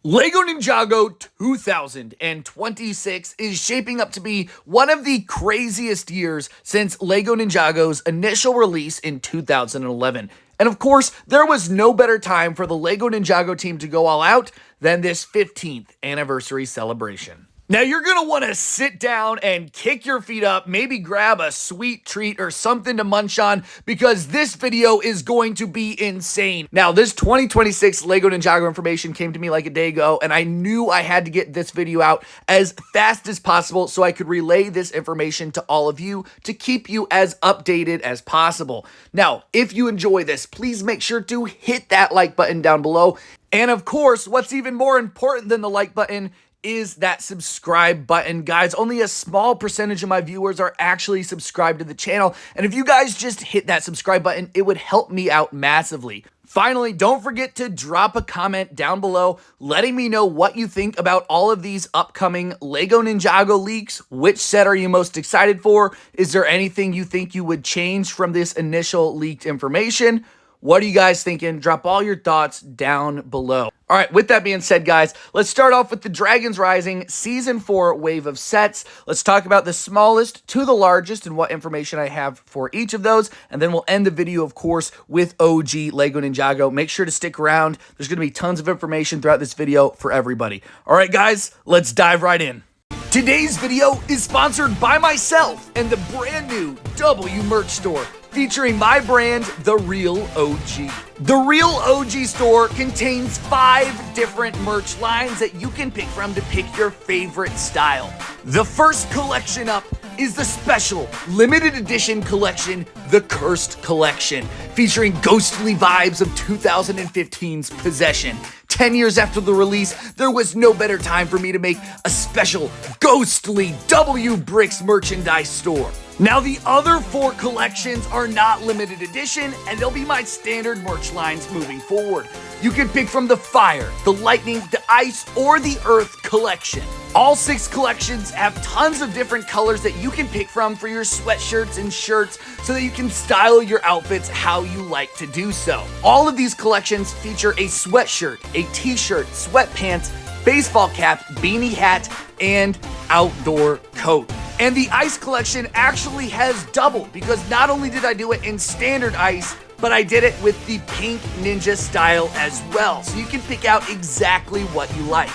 LEGO Ninjago 2026 is shaping up to be one of the craziest years since LEGO Ninjago's initial release in 2011. And of course, there was no better time for the LEGO Ninjago team to go all out than this 15th anniversary celebration. Now, you're going to want to sit down and kick your feet up, maybe grab a sweet treat or something to munch on, because this video is going to be insane. Now, this 2026 LEGO Ninjago information came to me like a day ago, and I knew I had to get this video out as fast as possible so I could relay this information to all of you to keep you as updated as possible. Now, if you enjoy this, please make sure to hit that like button down below. And of course, what's even more important than the like button is that subscribe button. Guys, only a small percentage of my viewers are actually subscribed to the channel, and if you guys just hit that subscribe button, it would help me out massively. Finally, don't forget to drop a comment down below letting me know what you think about all of these upcoming LEGO Ninjago leaks. Which set are you most excited for? Is there anything you think you would change from this initial leaked information? What are you guys thinking? Drop all your thoughts down below. All right, with that being said, guys, let's start off with the Dragons Rising Season 4 wave of sets. Let's talk about the smallest to the largest and what information I have for each of those. And then we'll end the video, of course, with OG LEGO Ninjago. Make sure to stick around. There's going to be tons of information throughout this video for everybody. All right, guys, let's dive right in. Today's video is sponsored by myself and the brand new W merch store, featuring my brand, The Real OG. The Real OG store contains 5 different merch lines that you can pick from to pick your favorite style. The first collection up is the special limited edition collection, The Cursed Collection, featuring ghostly vibes of 2015's Possession. 10 years after the release, there was no better time for me to make a special ghostly W Bricks merchandise store. Now, the other 4 collections are not limited edition, and they'll be my standard merch lines moving forward. You can pick from the Fire, the Lightning, the Ice, or the Earth collection. All 6 collections have tons of different colors that you can pick from for your sweatshirts and shirts so that you can style your outfits how you like to do so. All of these collections feature a sweatshirt, a t-shirt, sweatpants, baseball cap, beanie hat, and outdoor coat. And the Ice collection actually has double, because not only did I do it in standard ice, but I did it with the pink ninja style as well. So you can pick out exactly what you like.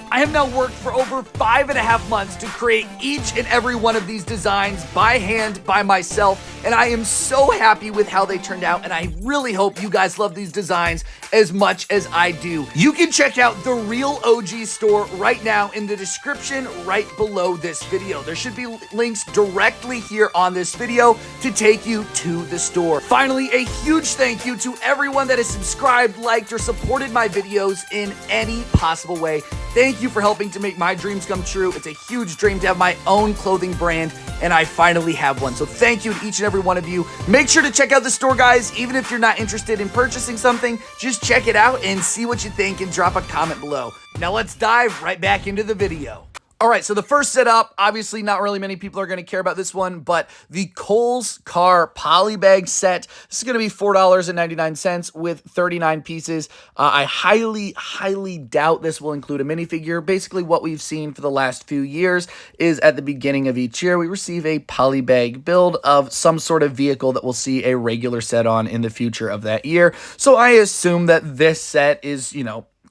I have now worked for over 5.5 months to create each and every one of these designs by hand, by myself, and I am so happy with how they turned out, and I really hope you guys love these designs as much as I do. You can check out the Real OG store right now in the description right below this video. There should be links directly here on this video to take you to the store. Finally, a huge thank you to everyone that has subscribed, liked, or supported my videos in any possible way. Thank you for helping to make my dreams come true. It's a huge dream to have my own clothing brand, and I finally have one. So thank you to each and every one of you. Make sure to check out the store, guys. Even if you're not interested in purchasing something, just check it out and see what you think and drop a comment below. Now let's dive right back into the video. All right, so the first setup, obviously not really many people are going to care about this one, but the Kohl's Car polybag set. This is going to be $4.99 with 39 pieces. I highly doubt this will include a minifigure. Basically, what we've seen for the last few years is at the beginning of each year, we receive a polybag build of some sort of vehicle that we'll see a regular set on in the future of that year. So I assume that this set is,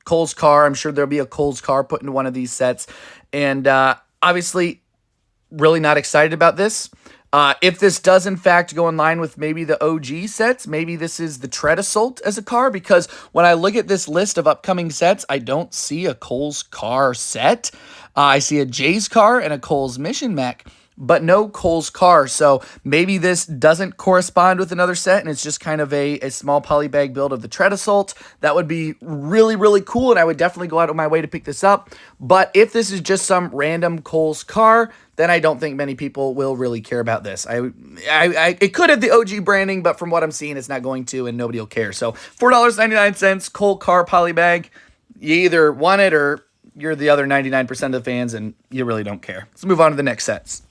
Kohl's Car. I'm sure there'll be a Kohl's Car put into one of these sets. And obviously, really not excited about this. If this does, in fact, go in line with maybe the OG sets, maybe this is the Tread Assault as a car, because when I look at this list of upcoming sets, I don't see a Kohl's Car set. I see a Jay's Car and a Kohl's Mission Mech, but no Kohl's Car. So maybe this doesn't correspond with another set, and it's just kind of a small polybag build of the Tread Assault. That would be really cool, and I would definitely go out of my way to pick this up. But if this is just some random Kohl's Car, then I don't think many people will really care about this. It could have the OG branding, but from what I'm seeing, it's not going to, and nobody will care. So $4.99, Kohl's Car polybag. You either want it or you're the other 99% of the fans, and you really don't care. Let's move on to the next sets.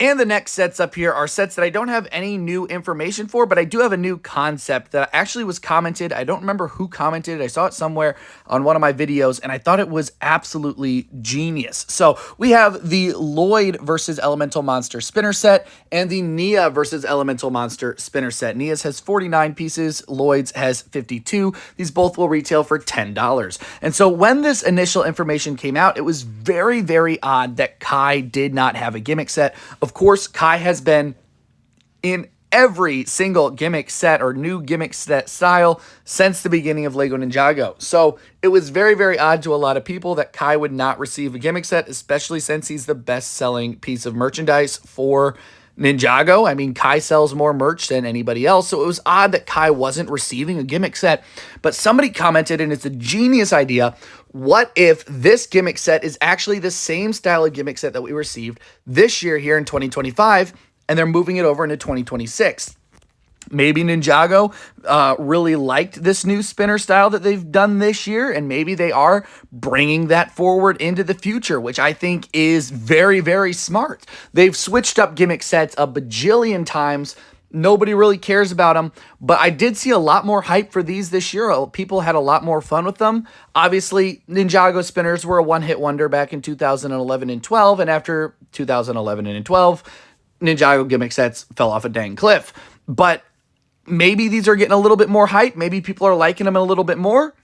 And the next sets up here are sets that I don't have any new information for, but I do have a new concept that actually was commented. I don't remember who commented. I saw it somewhere on one of my videos, and I thought it was absolutely genius. So we have the Lloyd versus Elemental Monster spinner set and the Nia versus Elemental Monster spinner set. Nia's has 49 pieces. Lloyd's has 52. These both will retail for $10. And so when this initial information came out, it was very, very odd that Kai did not have a gimmick set. Of course, Kai has been in every single gimmick set or new gimmick set style since the beginning of LEGO Ninjago. So it was very, very odd to a lot of people that Kai would not receive a gimmick set, especially since he's the best-selling piece of merchandise for Ninjago. I mean, Kai sells more merch than anybody else, so it was odd that Kai wasn't receiving a gimmick set. But somebody commented, and it's a genius idea, what if this gimmick set is actually the same style of gimmick set that we received this year here in 2025, and they're moving it over into 2026? Maybe Ninjago really liked this new spinner style that they've done this year, and maybe they are bringing that forward into the future, which I think is very, very smart. They've switched up gimmick sets a bajillion times. Nobody really cares about them, but I did see a lot more hype for these this year. People had a lot more fun with them. Obviously, Ninjago spinners were a one-hit wonder back in 2011 and 12, and after 2011 and 12, Ninjago gimmick sets fell off a dang cliff. But maybe these are getting a little bit more hype. Maybe people are liking them a little bit more,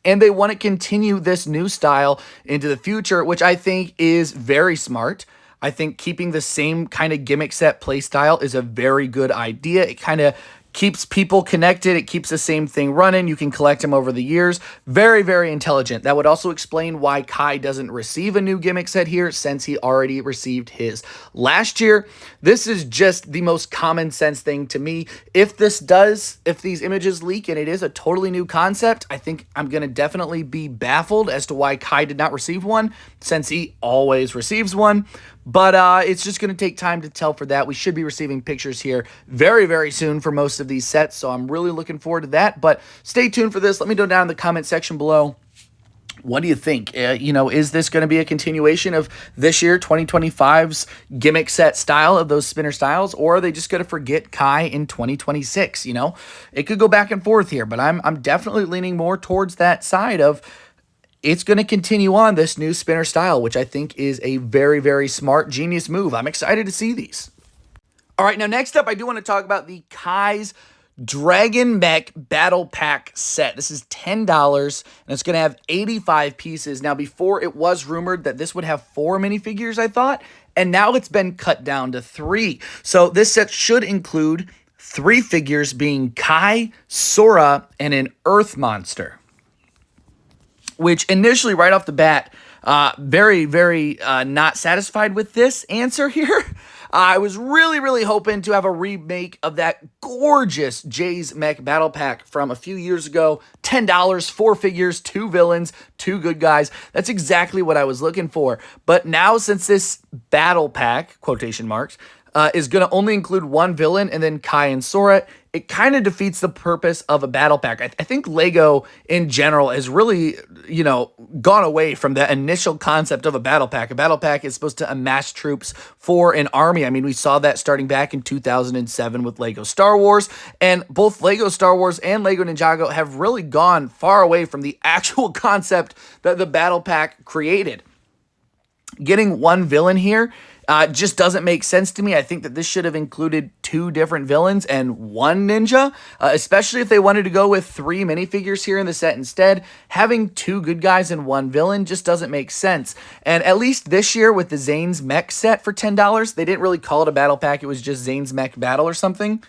and they want to continue this new style into the future, which I think is very smart. I think keeping the same kind of gimmick set play style is a very good idea. It kind of keeps people connected. It keeps the same thing running. You can collect them over the years. Very, very intelligent. That would also explain why Kai doesn't receive a new gimmick set here, since he already received his last year. This is just the most common sense thing to me. If these images leak and it is a totally new concept, I think I'm going to definitely be baffled as to why Kai did not receive one, since he always receives one. But it's just going to take time to tell for that. We should be receiving pictures here very, very soon for most of these sets, so I'm really looking forward to that. But stay tuned for this. Let me know down in the comment section below. What do you think? Is this going to be a continuation of this year, 2025's gimmick set style of those spinner styles, or are they just going to forget Kai in 2026? It could go back and forth here, but I'm definitely leaning more towards that side of it's going to continue on this new spinner style, which I think is a very, very smart, genius move. I'm excited to see these. All right, now next up, I do want to talk about the Kai's Dragon Mech Battle Pack set. This is $10, and it's going to have 85 pieces. Now, before it was rumored that this would have 4 minifigures, I thought, and now it's been cut down to 3. So this set should include 3 figures, being Kai, Sora, and an Earth monster. Which initially, right off the bat, very, very not satisfied with this answer here. I was really, really hoping to have a remake of that gorgeous Jay's Mech Battle Pack from a few years ago. $10, 4 figures, 2 villains, 2 good guys. That's exactly what I was looking for. But now, since this Battle Pack, quotation marks, is going to only include 1 villain and then Kai and Sora, it kind of defeats the purpose of a battle pack. I think LEGO in general has really, gone away from the initial concept of a battle pack. A battle pack is supposed to amass troops for an army. I mean, we saw that starting back in 2007 with LEGO Star Wars, and both LEGO Star Wars and LEGO Ninjago have really gone far away from the actual concept that the battle pack created. Getting 1 villain here just doesn't make sense to me. I think that this should have included 2 different villains and 1 ninja, especially if they wanted to go with 3 minifigures here in the set instead. Having 2 good guys and 1 villain just doesn't make sense. And at least this year with the Zane's Mech set for $10, they didn't really call it a battle pack. It was just Zane's Mech Battle or something.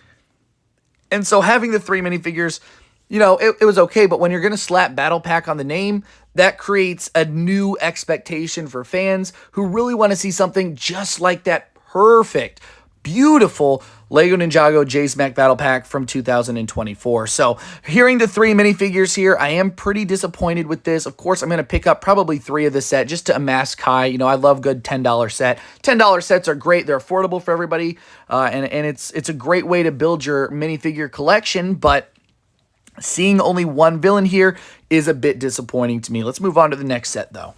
And so having the 3 minifigures, it was okay, but when you're going to slap Battle Pack on the name, that creates a new expectation for fans who really want to see something just like that perfect, beautiful LEGO Ninjago Jay's Mech Battle Pack from 2024. So hearing the 3 minifigures here, I am pretty disappointed with this. Of course, I'm going to pick up probably 3 of the set just to amass Kai. I love good $10 set. $10 sets are great. They're affordable for everybody, and it's a great way to build your minifigure collection, but seeing only 1 villain here is a bit disappointing to me. Let's move on to the next set, though.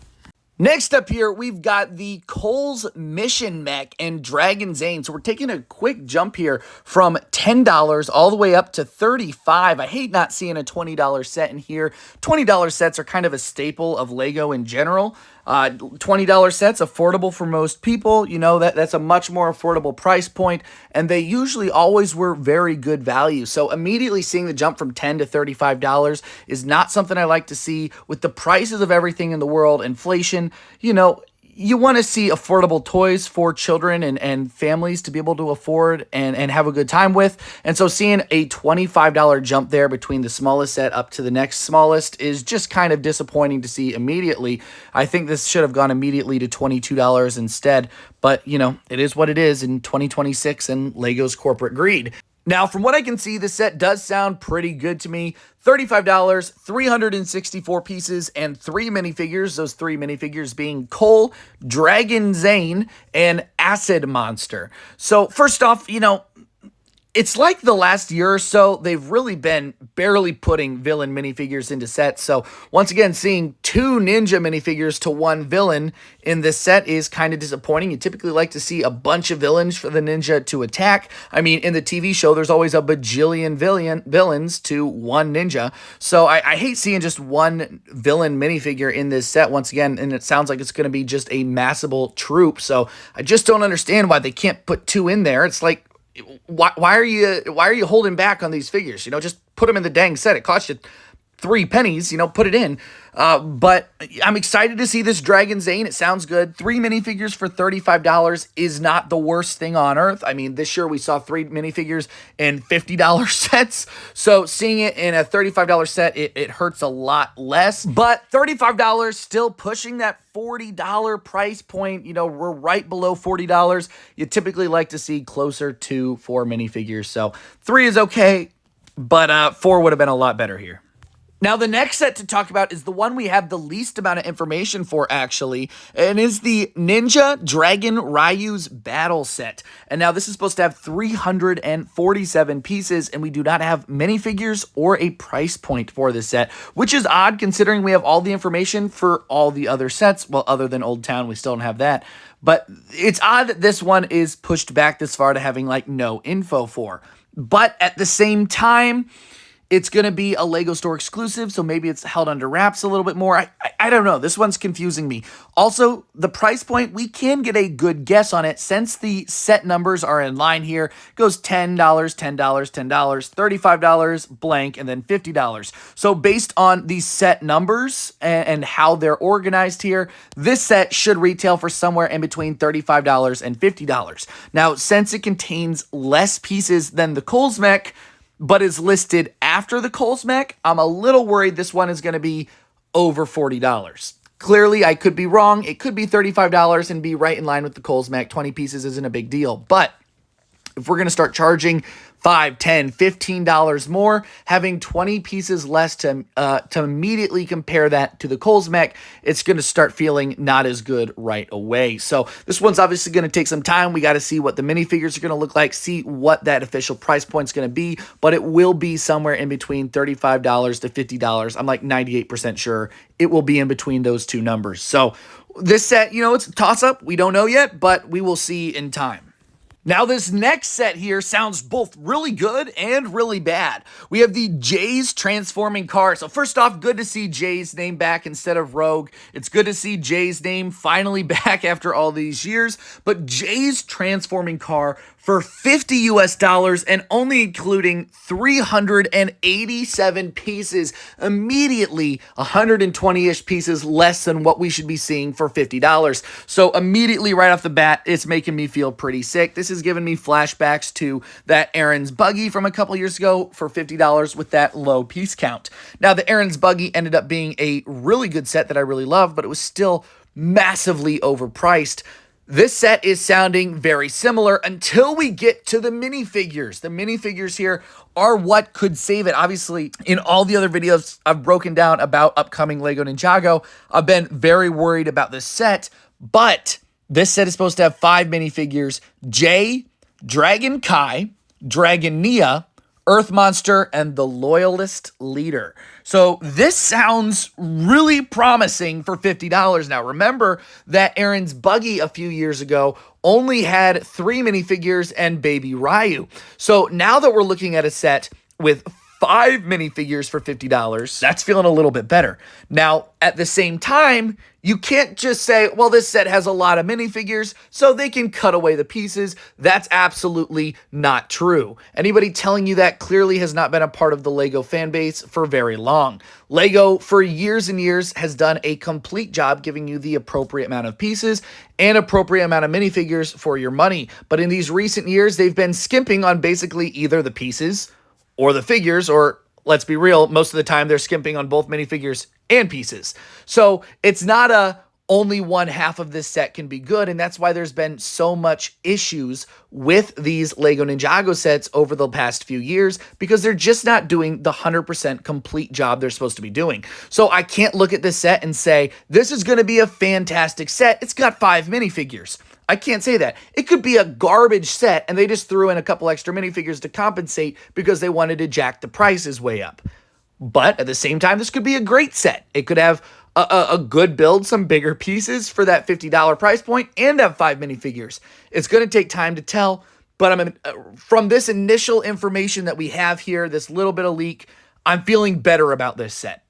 Next up here, we've got the Cole's Mission Mech and Dragon Zane. So we're taking a quick jump here from $10 all the way up to $35. I hate not seeing a $20 set in here. $20 sets are kind of a staple of Lego in general. $20 sets, affordable for most people. You know, that's a much more affordable price point, and they usually always were very good value. So immediately seeing the jump from $10 to $35 is not something I like to see. With the prices of everything in the world, inflation, you know, you want to see affordable toys for children and families to be able to afford and have a good time with. And so seeing a $25 jump there between the smallest set up to the next smallest is just kind of disappointing to see immediately. I think this should have gone immediately to $22 instead. But, you know, it is what it is in 2026 and Lego's corporate greed. Now, from what I can see, this set does sound pretty good to me. $35, 364 pieces, and 3 minifigures. Those 3 minifigures being Cole, Dragon Zane, and Acid Monster. So, first off, you know, it's like the last year or so, they've really been barely putting villain minifigures into sets. So once again, seeing 2 ninja minifigures to 1 villain in this set is kind of disappointing. You typically like to see a bunch of villains for the ninja to attack. I mean, in the TV show, there's always a bajillion villains to 1 ninja. So I hate seeing just 1 villain minifigure in this set once again, and it sounds like it's going to be just a massable troop. So I just don't understand why they can't put 2 in there. It's like, why are you holding back on these figures? You know, just put them in the dang set. It cost you 3 pennies, you know, put it in. But I'm excited to see this Dragon Zane. It sounds good. 3 minifigures for $35 is not the worst thing on earth. I mean, this year we saw 3 minifigures in $50 sets. So seeing it in a $35 set, it hurts a lot less. But $35, still pushing that $40 price point. You know, we're right below $40. You typically like to see closer to 4 minifigures. So 3 is okay, but 4 would have been a lot better here. Now, the next set to talk about is the one we have the least amount of information for, actually, and is the Ninja Dragon Ryu's Battle Set. And now this is supposed to have 347 pieces, and we do not have minifigures or a price point for this set, which is odd considering we have all the information for all the other sets. Well, other than Old Town, we still don't have that. But it's odd that this one is pushed back this far to having, like, no info for. But at the same time, it's going to be a Lego store exclusive, so maybe it's held under wraps a little bit more. I don't know. This one's confusing me. Also, the price point, we can get a good guess on it since the set numbers are in line here. It goes $10, $10, $10, $35, blank, and then $50. So based on these set numbers and how they're organized here, this set should retail for somewhere in between $35 and $50. Now, since it contains less pieces than the Cole's Mech, but is listed after the Cole's Mech, I'm a little worried this one is going to be over $40. Clearly, I could be wrong. It could be $35 and be right in line with the Cole's Mech. 20 pieces isn't a big deal. But if we're going to start charging $5, $10, $15 more, having 20 pieces less to immediately compare that to the Cole's Mech, it's going to start feeling not as good right away. So this one's obviously going to take some time. We got to see what the minifigures are going to look like, see what that official price point is going to be, but it will be somewhere in between $35 to $50. I'm like 98% sure it will be in between those two numbers. So this set, you know, it's a toss-up. We don't know yet, but we will see in time. Now, this next set here sounds both really good and really bad. We have the Jay's transforming car. So first off, good to see Jay's name back instead of Rogue. It's good to see Jay's name finally back after all these years. But Jay's transforming car for $50 US and only including 387 pieces, immediately 120-ish pieces less than what we should be seeing for $50. So immediately right off the bat, it's making me feel pretty sick. This is giving me flashbacks to that Aaron's Buggy from a couple years ago for $50 with that low piece count. Now, the Aaron's Buggy ended up being a really good set that I really love, but it was still massively overpriced. This set is sounding very similar until we get to the minifigures. The minifigures here are what could save it. Obviously, in all the other videos I've broken down about upcoming Lego Ninjago, I've been very worried about this set, but this set is supposed to have 5 minifigures: Jay, Dragon Kai, Dragon Nia, Earth Monster, and the Loyalist Leader. So this sounds really promising for $50. Now, remember that Aaron's Buggy a few years ago only had 3 minifigures and Baby Rayu. So now that we're looking at a set with 5 minifigures for $50, that's feeling a little bit better. Now, at the same time, you can't just say, well, this set has a lot of minifigures, so they can cut away the pieces. That's absolutely not true. Anybody telling you that clearly has not been a part of the LEGO fan base for very long. LEGO, for years and years, has done a complete job giving you the appropriate amount of pieces and appropriate amount of minifigures for your money. But in these recent years, they've been skimping on basically either the pieces or the figures, or let's be real, most of the time they're skimping on both minifigures and pieces. So it's not a only one half of this set can be good, and that's why there's been so much issues with these LEGO Ninjago sets over the past few years, because they're just not doing the 100% complete job they're supposed to be doing. So I can't look at this set and say, this is going to be a fantastic set. It's got 5 minifigures. I can't say that. It could be a garbage set, and they just threw in a couple extra minifigures to compensate because they wanted to jack the prices way up. But at the same time, this could be a great set. It could have a good build, some bigger pieces for that $50 price point, and have 5 minifigures. It's going to take time to tell, but from this initial information that we have here, this little bit of leak, I'm feeling better about this set.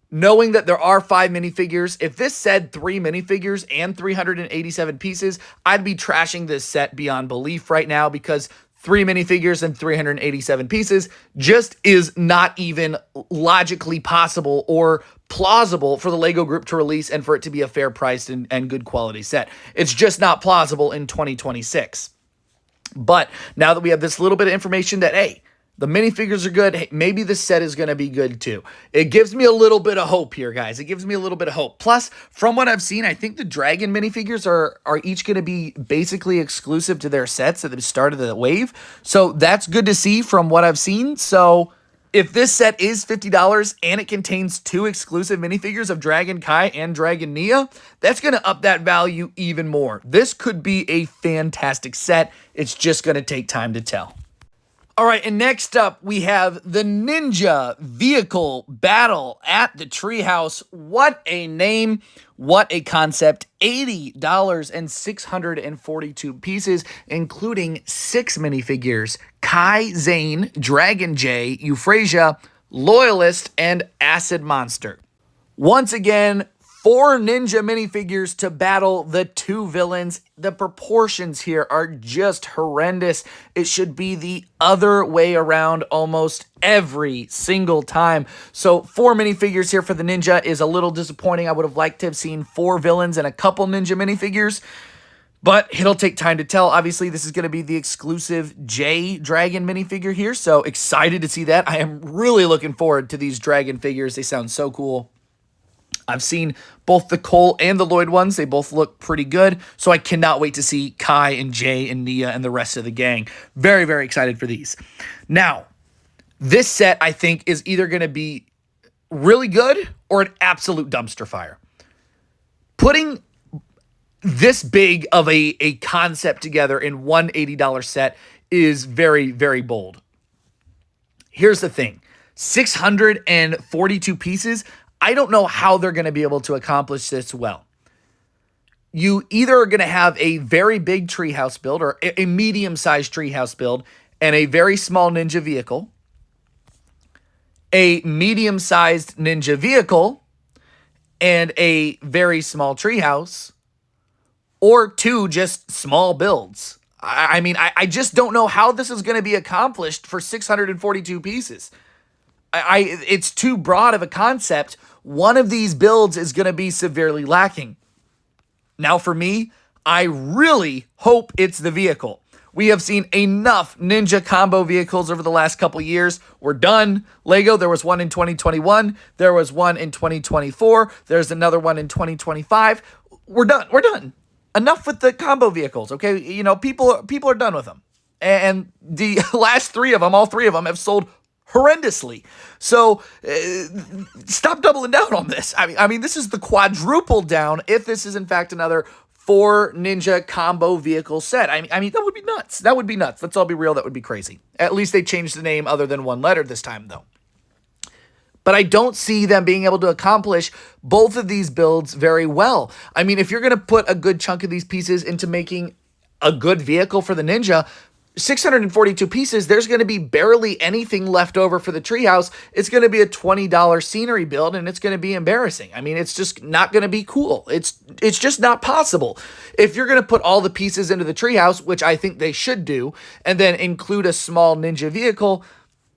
Knowing that there are 5 minifigures, if this said 3 minifigures and 387 pieces, I'd be trashing this set beyond belief right now, because 3 minifigures and 387 pieces just is not even logically possible or plausible for the LEGO Group to release and for it to be a fair priced and good quality set. It's just not plausible in 2026. But now that we have this little bit of information that, hey, the minifigures are good, hey, maybe the set is going to be good too. It gives me a little bit of hope here, guys. It gives me a little bit of hope. Plus, from what I've seen, I think the Dragon minifigures are each going to be basically exclusive to their sets at the start of the wave. So that's good to see from what I've seen. So if this set is $50 and it contains 2 exclusive minifigures of Dragon Kai and Dragon Nia, that's going to up that value even more. This could be a fantastic set. It's just going to take time to tell. All right, and next up, we have the Ninja Vehicle Battle at the Treehouse. What a name. What a concept. $80 and 642 pieces, including 6 minifigures. Kai, Zane, Dragon J, Euphrasia, Loyalist, and Acid Monster. Once again, 4 ninja minifigures to battle the 2 villains. The proportions here are just horrendous. It should be the other way around almost every single time. So 4 minifigures here for the ninja is a little disappointing. I would have liked to have seen 4 villains and a couple ninja minifigures, but it'll take time to tell. Obviously, this is going to be the exclusive J Dragon minifigure here, so excited to see that. I am really looking forward to these Dragon figures. They sound so cool. I've seen both the Cole and the Lloyd ones. They both look pretty good. So I cannot wait to see Kai and Jay and Nia and the rest of the gang. Very, very excited for these. Now, this set, I think, is either going to be really good or an absolute dumpster fire. Putting this big of a concept together in one $80 set is very, very bold. Here's the thing. 642 pieces. I don't know how they're going to be able to accomplish this well. You either are going to have a very big treehouse build or a medium-sized treehouse build and a very small ninja vehicle, a medium-sized ninja vehicle and a very small treehouse, or 2 just small builds. I just don't know how this is going to be accomplished for 642 pieces. It's too broad of a concept. One of these builds is going to be severely lacking. Now for me, I really hope it's the vehicle. We have seen enough ninja combo vehicles over the last couple years. We're done. LEGO, there was one in 2021. There was one in 2024. There's another one in 2025. We're done. We're done. Enough with the combo vehicles, okay? You know, people are done with them. And the last 3 of them, all 3 of them have sold horrendously. So stop doubling down on this. I mean, this is the quadruple down if this is in fact another 4 ninja combo vehicle set. I mean, that would be nuts. That would be nuts. Let's all be real. That would be crazy. At least they changed the name other than one letter this time, though. But I don't see them being able to accomplish both of these builds very well. I mean, if you're going to put a good chunk of these pieces into making a good vehicle for the Ninja, 642 pieces, there's going to be barely anything left over for the treehouse. It's going to be a $20 scenery build, and it's going to be embarrassing. I mean, it's just not going to be cool. It's just not possible. If you're going to put all the pieces into the treehouse, which I think they should do, and then include a small Ninja vehicle,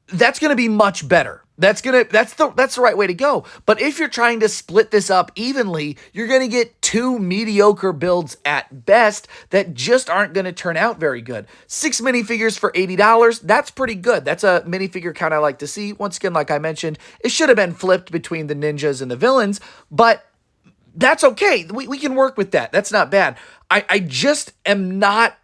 that's going to be much better. That's the right way to go. But if you're trying to split this up evenly, you're going to get 2 mediocre builds at best that just aren't going to turn out very good. 6 minifigures for $80, that's pretty good. That's a minifigure count I like to see. Once again, like I mentioned, it should have been flipped between the ninjas and the villains, but that's okay. We can work with that. That's not bad. I just am not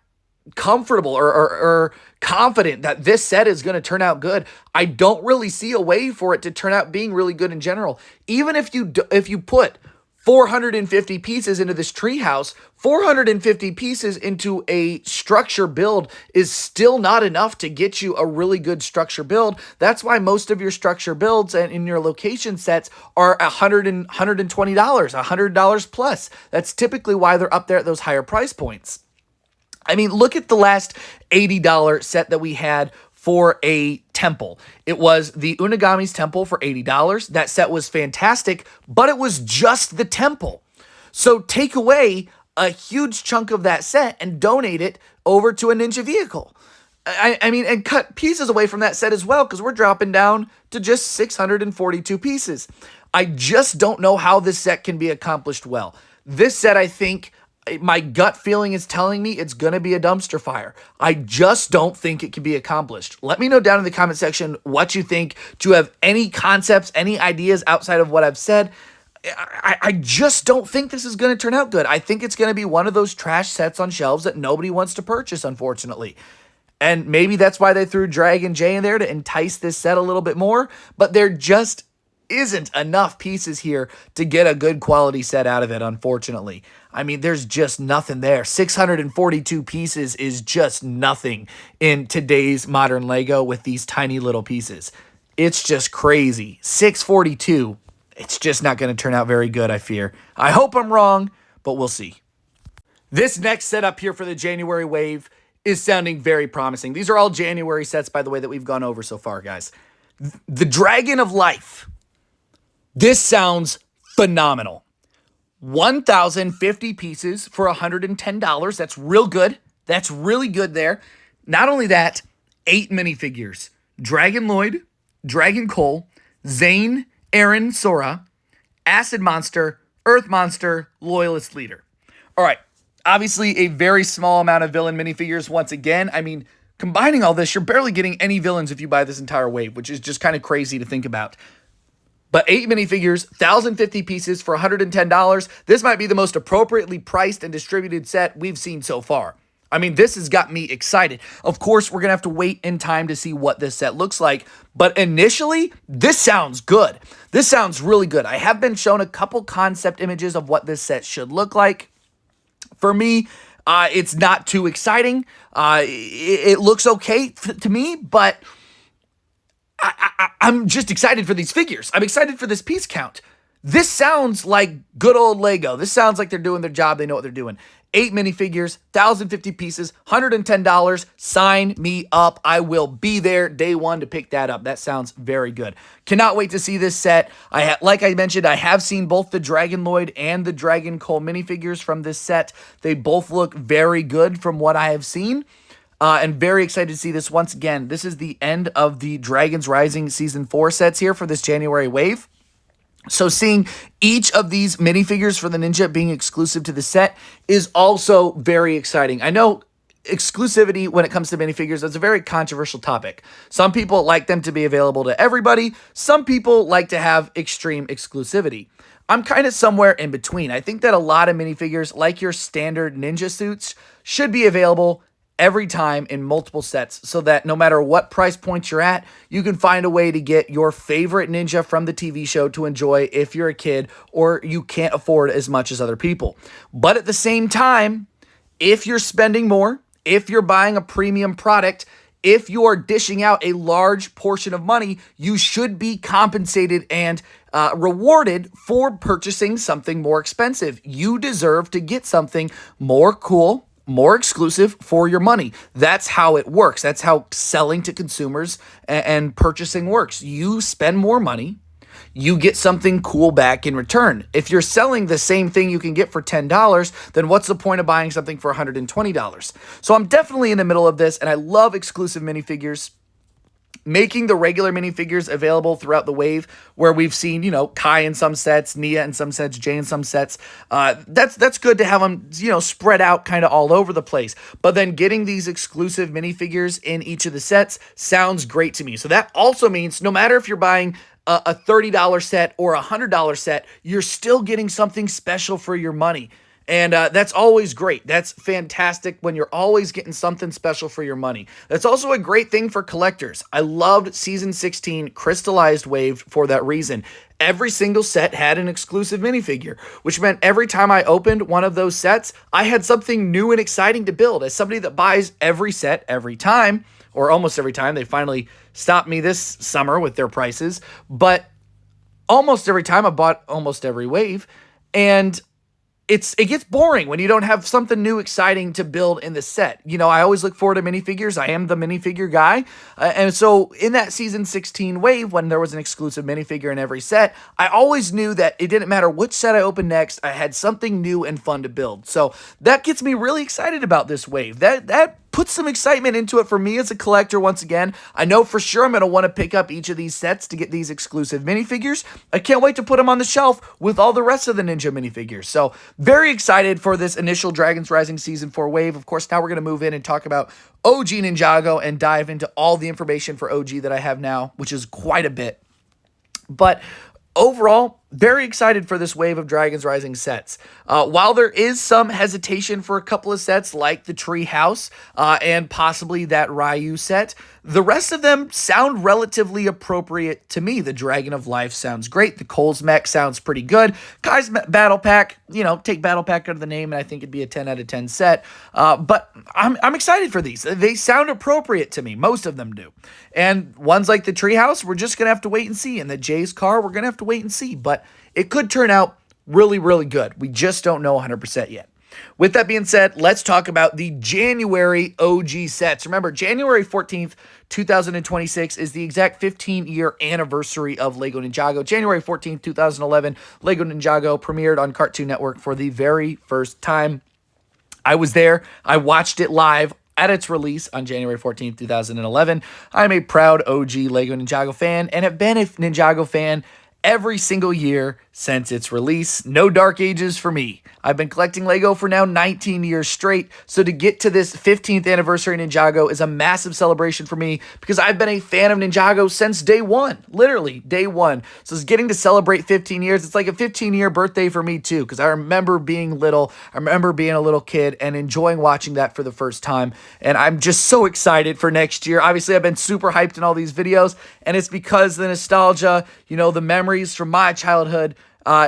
comfortable or confident that this set is going to turn out good. I don't really see a way for it to turn out being really good in general. Even if you put 450 pieces into this treehouse, 450 pieces into a structure build is still not enough to get you a really good structure build. That's why most of your structure builds and in your location sets are $120, $100 plus. That's typically why they're up there at those higher price points. I mean, look at the last $80 set that we had for a temple. It was the Unagami's temple for $80. That set was fantastic, but it was just the temple. So take away a huge chunk of that set and donate it over to a ninja vehicle. I mean, and cut pieces away from that set as well, because we're dropping down to just 642 pieces. I just don't know how this set can be accomplished well. This set, I think, my gut feeling is telling me it's going to be a dumpster fire. I just don't think it can be accomplished. Let me know down in the comment section what you think. Do you have any concepts, any ideas outside of what I've said? I just don't think this is going to turn out good. I think it's going to be one of those trash sets on shelves that nobody wants to purchase, unfortunately. And maybe that's why they threw Dragon J in there to entice this set a little bit more, but there just isn't enough pieces here to get a good quality set out of it, unfortunately. I mean, there's just nothing there. 642 pieces is just nothing in today's modern Lego with these tiny little pieces. It's just crazy. 642, it's just not going to turn out very good, I fear. I hope I'm wrong, but we'll see. This next setup here for the January wave is sounding very promising. These are all January sets, by the way, that we've gone over so far, guys. The Dragon of Life. This sounds phenomenal. 1,050 pieces for $110. That's real good. That's really good there. Not only that, 8 minifigures. Dragon Lloyd, Dragon Cole, Zane, Aaron, Sora, Acid Monster, Earth Monster, Loyalist Leader. All right. Obviously, a very small amount of villain minifigures once again. I mean, combining all this, you're barely getting any villains if you buy this entire wave, which is just kind of crazy to think about. But 8 minifigures, 1,050 pieces for $110. This might be the most appropriately priced and distributed set we've seen so far. I mean, this has got me excited. Of course, we're going to have to wait in time to see what this set looks like. But initially, this sounds good. This sounds really good. I have been shown a couple concept images of what this set should look like. For me, it's not too exciting. It looks okay to me, but I'm just excited for these figures. I'm excited for this piece count. This sounds like good old Lego. This sounds like they're doing their job. They know what they're doing. 8 minifigures, 1,050 pieces, $110. Sign me up. I will be there day one to pick that up. That sounds very good. Cannot wait to see this set. Like I mentioned, I have seen both the Dragon Lloyd and the Dragon Cole minifigures from this set. They both look very good from what I have seen. And very excited to see this once again. This is the end of the Dragons Rising Season 4 sets here for this January wave. So seeing each of these minifigures for the Ninja being exclusive to the set is also very exciting. I know exclusivity when it comes to minifigures is a very controversial topic. Some people like them to be available to everybody. Some people like to have extreme exclusivity. I'm kind of somewhere in between. I think that a lot of minifigures, like your standard ninja suits, should be available every time in multiple sets so that no matter what price point you're at, you can find a way to get your favorite ninja from the TV show to enjoy if you're a kid or you can't afford as much as other people. But at the same time, if you're spending more, if you're buying a premium product, if you are dishing out a large portion of money, you should be compensated and rewarded for purchasing something more expensive. You deserve to get something more cool, more exclusive for your money. That's how it works. That's how selling to consumers and purchasing works. You spend more money, you get something cool back in return. If you're selling the same thing you can get for $10, then what's the point of buying something for $120? So I'm definitely in the middle of this, and I love exclusive minifigures. Making the regular minifigures available throughout the wave, where we've seen, Kai in some sets, Nia in some sets, Jay in some sets. That's good to have them, spread out kind of all over the place. But then getting these exclusive minifigures in each of the sets sounds great to me. So that also means no matter if you're buying a $30 set or a $100 set, you're still getting something special for your money. And that's always great. That's fantastic when you're always getting something special for your money. That's also a great thing for collectors. I loved Season 16 Crystallized Wave for that reason. Every single set had an exclusive minifigure, which meant every time I opened one of those sets, I had something new and exciting to build. As somebody that buys every set every time, or almost every time, they finally stopped me this summer with their prices, but almost every time I bought almost every wave, and it gets boring when you don't have something new, exciting to build in the set. I always look forward to minifigures. I am the minifigure guy. And so in that Season 16 wave, when there was an exclusive minifigure in every set, I always knew that it didn't matter which set I opened next, I had something new and fun to build. So that gets me really excited about this wave. That puts some excitement into it for me as a collector once again. I know for sure I'm going to want to pick up each of these sets to get these exclusive minifigures. I can't wait to put them on the shelf with all the rest of the Ninja minifigures. So very excited for this initial Dragons Rising Season 4 wave. Of course, now we're going to move in and talk about OG Ninjago and dive into all the information for OG that I have now, which is quite a bit. But overall, very excited for this wave of Dragons Rising sets. While there is some hesitation for a couple of sets like the treehouse and possibly that Rayu set, the rest of them sound relatively appropriate to me. The Dragon of Life sounds great. The Cole's mech sounds pretty good. Kai's battle pack, take battle pack out of the name, and I think it'd be a 10 out of 10 set. But I'm excited for these. They sound appropriate to me. Most of them do. And ones like the treehouse, we're just going to have to wait and see. And the Jay's car, we're going to have to wait and see. But it could turn out really, really good. We just don't know 100% yet. With that being said, let's talk about the January OG sets. Remember, January 14th, 2026 is the exact 15-year anniversary of LEGO Ninjago. January 14th, 2011, LEGO Ninjago premiered on Cartoon Network for the very first time. I was there. I watched it live at its release on January 14th, 2011. I'm a proud OG LEGO Ninjago fan and have been a Ninjago fan every single year since its release. No dark ages for me. I've been collecting LEGO for now 19 years straight, so to get to this 15th anniversary Ninjago is a massive celebration for me because I've been a fan of Ninjago since day one, literally day one. So it's getting to celebrate 15 years. It's like a 15-year birthday for me too, because I remember being little, I remember being a little kid and enjoying watching that for the first time, and I'm just so excited for next year. Obviously, I've been super hyped in all these videos, and it's because the nostalgia, the memories from my childhood,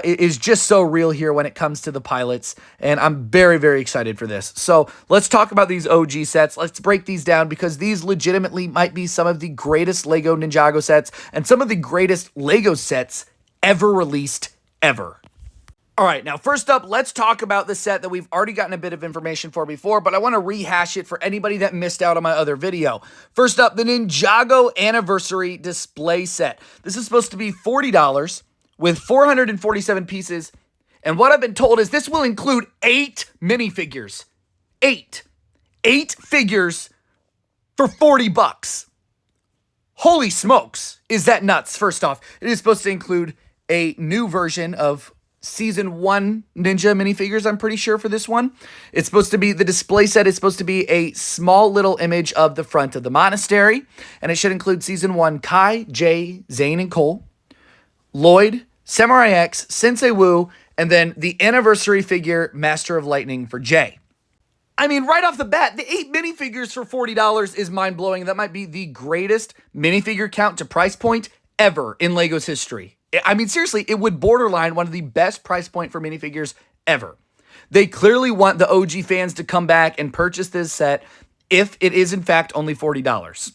is just so real here when it comes to the pilots, and I'm very, very excited for this. So let's talk about these OG sets. Let's break these down because these legitimately might be some of the greatest LEGO Ninjago sets and some of the greatest LEGO sets ever released, ever. All right, now first up, let's talk about the set that we've already gotten a bit of information for before, but I want to rehash it for anybody that missed out on my other video. First up, the Ninjago Anniversary Display Set. This is supposed to be $40 with 447 pieces, and what I've been told is this will include 8 minifigures. 8 figures for $40. Holy smokes, is that nuts? First off, it is supposed to include a new version of Season 1 Ninja minifigures, I'm pretty sure, for this one. It's supposed to be, the display set is supposed to be a small little image of the front of the monastery, and it should include Season 1 Kai, Jay, Zane, and Cole, Lloyd, Samurai X, Sensei Wu, and then the anniversary figure, Master of Lightning, for Jay. I mean, right off the bat, the 8 minifigures for $40 is mind-blowing. That might be the greatest minifigure count to price point ever in LEGO's history. I mean, seriously, it would borderline one of the best price point for minifigures ever. They clearly want the OG fans to come back and purchase this set if it is, in fact, only $40.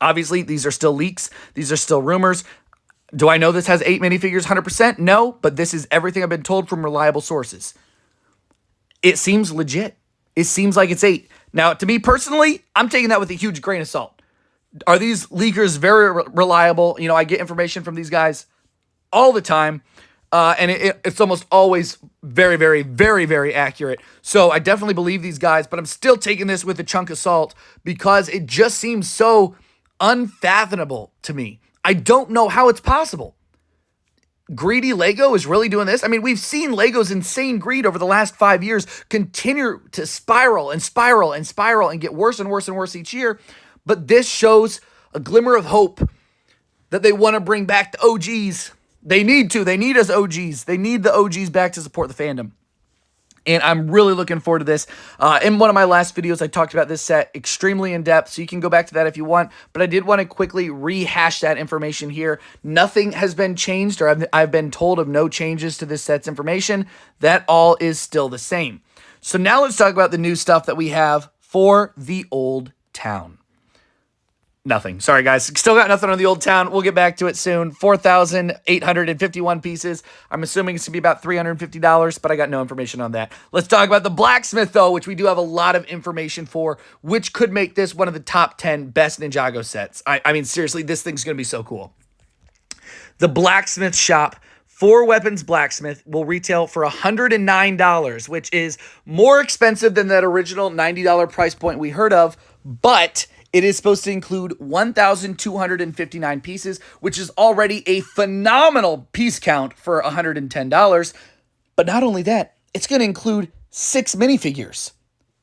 Obviously, these are still leaks. These are still rumors. Do I know this has 8 minifigures 100%? No, but this is everything I've been told from reliable sources. It seems legit. It seems like it's 8. Now, to me personally, I'm taking that with a huge grain of salt. Are these leakers very reliable? You know, I get information from these guys all the time, and it's almost always very, very, very, very accurate. So I definitely believe these guys, but I'm still taking this with a chunk of salt because it just seems so unfathomable to me. I don't know how it's possible. Greedy Lego is really doing this. I mean, we've seen Lego's insane greed over the last 5 years continue to spiral and spiral and spiral and get worse and worse and worse each year. But this shows a glimmer of hope that they want to bring back the OGs. They need to. They need us OGs. They need the OGs back to support the fandom. And I'm really looking forward to this. In one of my last videos, I talked about this set extremely in depth, so you can go back to that if you want. But I did want to quickly rehash that information here. Nothing has been changed, or I've been told of no changes to this set's information. That all is still the same. So now let's talk about the new stuff that we have for the Old Town. Nothing. Sorry, guys. Still got nothing on the Old Town. We'll get back to it soon. 4,851 pieces. I'm assuming it's going to be about $350, but I got no information on that. Let's talk about the Blacksmith, though, which we do have a lot of information for, which could make this one of the top 10 best Ninjago sets. I mean, seriously, this thing's going to be so cool. The Blacksmith shop, 4 weapons blacksmith, will retail for $109, which is more expensive than that original $90 price point we heard of, but it is supposed to include 1,259 pieces, which is already a phenomenal piece count for $110. But not only that, it's going to include 6 minifigures.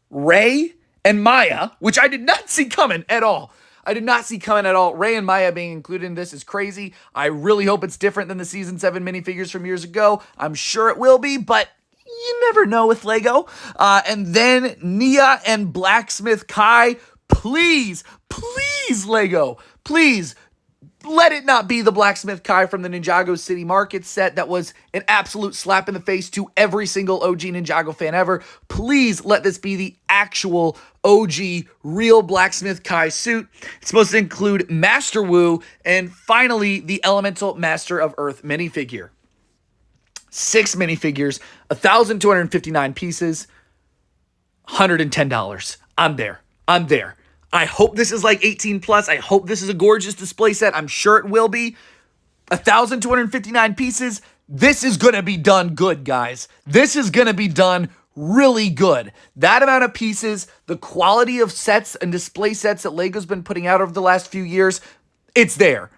Ray and Maya, which I did not see coming at all. I did not see coming at all. Ray and Maya being included in this is crazy. I really hope it's different than the Season 7 minifigures from years ago. I'm sure it will be, but you never know with LEGO. And then Nia and Blacksmith Kai. Please, please, LEGO, please, let it not be the Blacksmith Kai from the Ninjago City Market set that was an absolute slap in the face to every single OG Ninjago fan ever. Please let this be the actual OG real Blacksmith Kai suit. It's supposed to include Master Wu and finally the Elemental Master of Earth minifigure. 6 minifigures, 1,259 pieces, $110. I'm there. I'm there. I hope this is like 18 plus. I hope this is a gorgeous display set. I'm sure it will be. 1,259 pieces. This is going to be done good, guys. This is going to be done really good. That amount of pieces, the quality of sets and display sets that LEGO's been putting out over the last few years, it's there.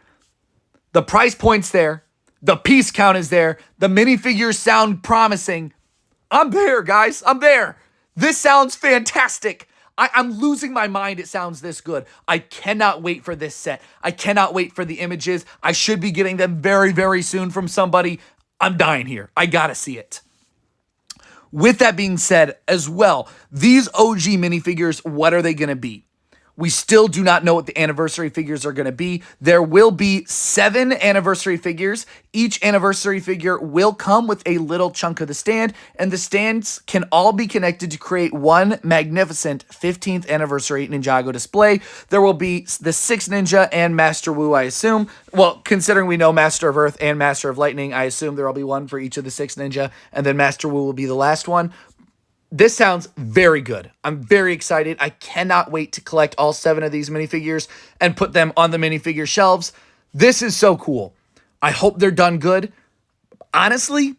The price point's there. The piece count is there. The minifigures sound promising. I'm there, guys. I'm there. This sounds fantastic. I'm losing my mind. It sounds this good. I cannot wait for this set. I cannot wait for the images. I should be getting them very, very soon from somebody. I'm dying here. I gotta see it. With that being said, as well, these OG minifigures, what are they gonna be? We still do not know what the anniversary figures are going to be. There will be 7 anniversary figures. Each anniversary figure will come with a little chunk of the stand, and the stands can all be connected to create one magnificent 15th anniversary Ninjago display. There will be the 6 Ninja and Master Wu, I assume. Well, considering we know Master of Earth and Master of Lightning, I assume there will be one for each of the 6 Ninja, and then Master Wu will be the last one. This sounds very good. I'm very excited. I cannot wait to collect all 7 of these minifigures and put them on the minifigure shelves. This is so cool. I hope they're done good. Honestly,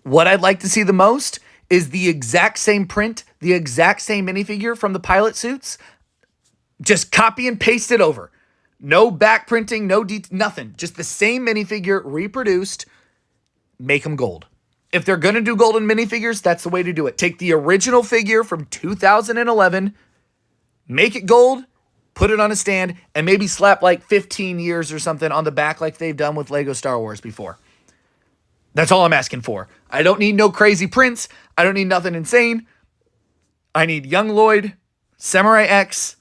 what I'd like to see the most is the exact same print, the exact same minifigure from the pilot suits. Just copy and paste it over. No back printing, no nothing. Just the same minifigure reproduced. Make them gold. If they're going to do golden minifigures, that's the way to do it. Take the original figure from 2011, make it gold, put it on a stand, and maybe slap like 15 years or something on the back like they've done with Lego Star Wars before. That's all I'm asking for. I don't need no crazy prints. I don't need nothing insane. I need Young Lloyd, Samurai X,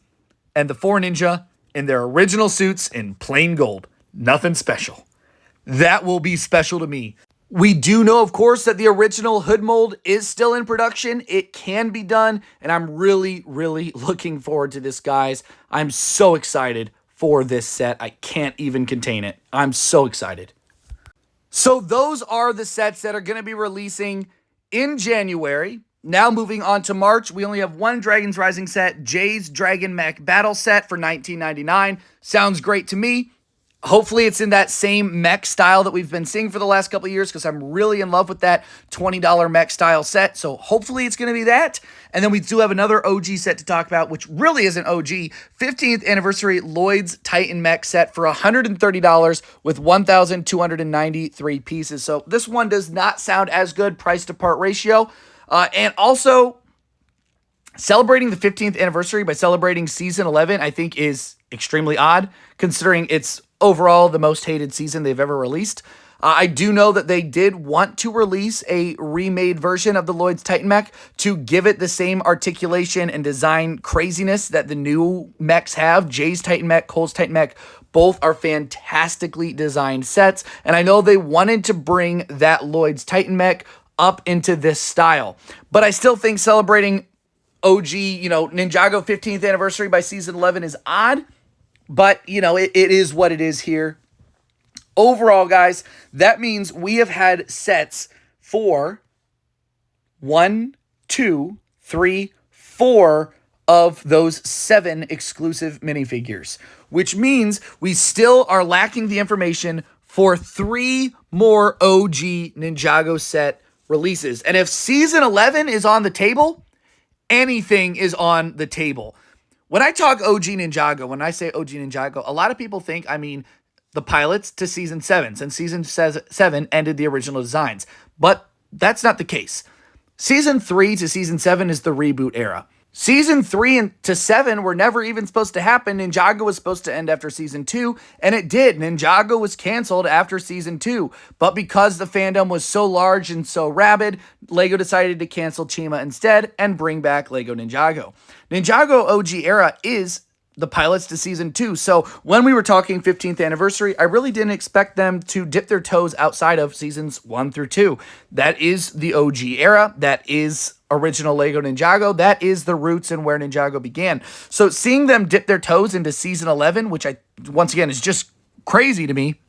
and the 4 Ninja in their original suits in plain gold. Nothing special. That will be special to me. We do know, of course, that the original hood mold is still in production. It can be done, and I'm really, really looking forward to this, guys. I'm so excited for this set. I can't even contain it. I'm so excited. So those are the sets that are going to be releasing in January. Now moving on to March, we only have one Dragon's Rising set, Jay's Dragon Mech Battle Set for $19.99. Sounds great to me. Hopefully it's in that same mech style that we've been seeing for the last couple of years, because I'm really in love with that $20 mech style set. So hopefully it's going to be that. And then we do have another OG set to talk about, which really isn't OG. 15th anniversary Lloyd's Titan mech set for $130 with 1,293 pieces. So this one does not sound as good price to part ratio. And also, celebrating the 15th anniversary by celebrating season 11, I think is extremely odd, considering it's overall the most hated season they've ever released. I do know that they did want to release a remade version of the Lloyd's Titan mech to give it the same articulation and design craziness that the new mechs have. Jay's Titan mech, Cole's Titan mech, both are fantastically designed sets, and I know they wanted to bring that Lloyd's Titan mech up into this style. But I still think celebrating OG, Ninjago 15th anniversary by season 11 is odd. But, it is what it is here. Overall, guys, that means we have had sets for 1, 2, 3, 4 of those 7 exclusive minifigures, which means we still are lacking the information for 3 more OG Ninjago set releases. And if season 11 is on the table, anything is on the table. When I talk OG Ninjago, when I say OG Ninjago, a lot of people think I mean the pilots to season 7, since season 7 ended the original designs. But that's not the case. Season 3 to season 7 is the reboot era. Season 3 to 7 were never even supposed to happen. Ninjago was supposed to end after season 2, and it did. Ninjago was canceled after season 2. But because the fandom was so large and so rabid, LEGO decided to cancel Chima instead and bring back LEGO Ninjago. Ninjago OG era is the pilots to season 2. So when we were talking 15th anniversary, I really didn't expect them to dip their toes outside of seasons 1 through 2. That is the OG era. That is original LEGO Ninjago. That is the roots and where Ninjago began. So seeing them dip their toes into season 11, which once again is just crazy to me,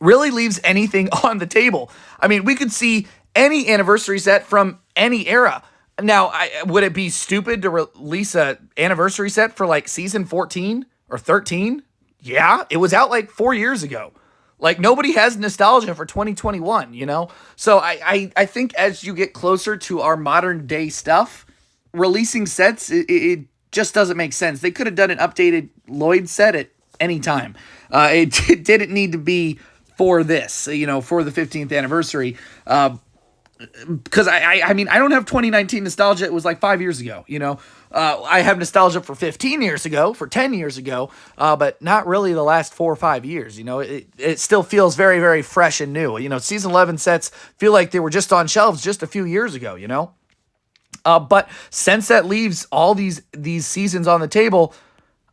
really leaves anything on the table. I mean, we could see any anniversary set from any era. Now, would it be stupid to release an anniversary set for like season 14 or 13? Yeah, it was out like 4 years ago. Like, nobody has nostalgia for 2021, So I think as you get closer to our modern day stuff, releasing sets, it just doesn't make sense. They could have done an updated Lloyd set at any time. It didn't need to be for this, for the 15th anniversary. Because I mean, I don't have 2019 nostalgia. It was like 5 years ago, I have nostalgia for 15 years ago, for 10 years ago, but not really the last 4 or 5 years. It still feels very, very fresh and new. Season 11 sets feel like they were just on shelves just a few years ago, but since that leaves all these seasons on the table,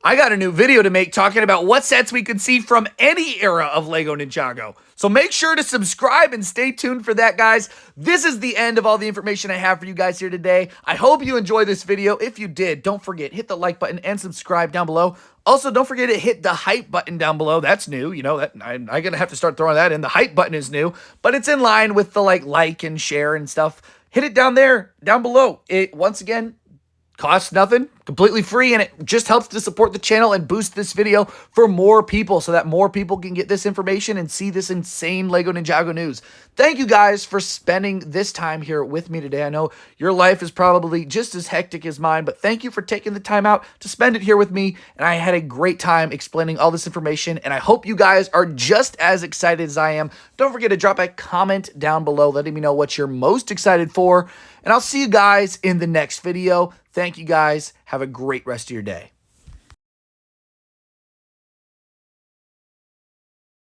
I got a new video to make talking about what sets we could see from any era of LEGO Ninjago. So make sure to subscribe and stay tuned for that, guys. This is the end of all the information I have for you guys here today. I hope you enjoyed this video. If you did, don't forget, hit the like button and subscribe down below. Also, don't forget to hit the hype button down below. That's new. I'm going to have to start throwing that in. The hype button is new, but it's in line with the like and share and stuff. Hit it down there, down below. It, once again, costs nothing, completely free, and it just helps to support the channel and boost this video for more people so that more people can get this information and see this insane LEGO Ninjago news. Thank you guys for spending this time here with me today. I know your life is probably just as hectic as mine, but thank you for taking the time out to spend it here with me, and I had a great time explaining all this information, and I hope you guys are just as excited as I am. Don't forget to drop a comment down below letting me know what you're most excited for, and I'll see you guys in the next video. Thank you guys. Have a great rest of your day.